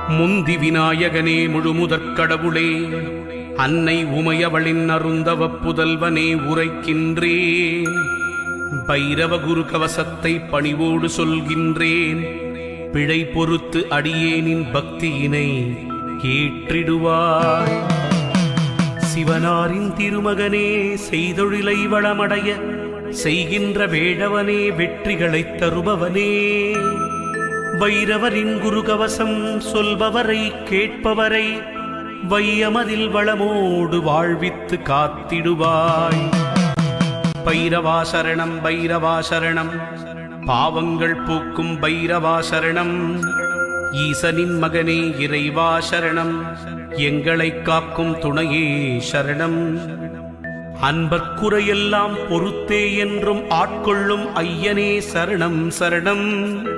முந்தி விநாயகனே முழுமுதற் கடவுளே, அன்னை உமையவளின் அருந்தவ புதல்வனே உரைக்கின்றேன். பைரவ குரு கவசத்தை பணிவோடு சொல்கின்றேன். பிழை பொறுத்து அடியேனின் பக்தியினை ஏற்றிடுவாய். சிவனாரின் திருமகனே, செய்தொழிலை வளமடைய செய்கின்ற வேடவனே, வெற்றிகளைத் தருபவனே, வைரவரின் குருகவசம் சொல்பவரை கேட்பவரை வையமதில் வளமோடு வாழ்வித்து காத்திடுவாய். பைரவா சரணம், பைரவா சரணம், பாவங்கள் போக்கும் பைரவா சரணம். ஈசனின் மகனே இறைவா சரணம், எங்களை காக்கும் துணையே சரணம். அன்பர்க்குறையெல்லாம் பொறுத்தே என்றும் ஆட்கொள்ளும் ஐயனே சரணம் சரணம்.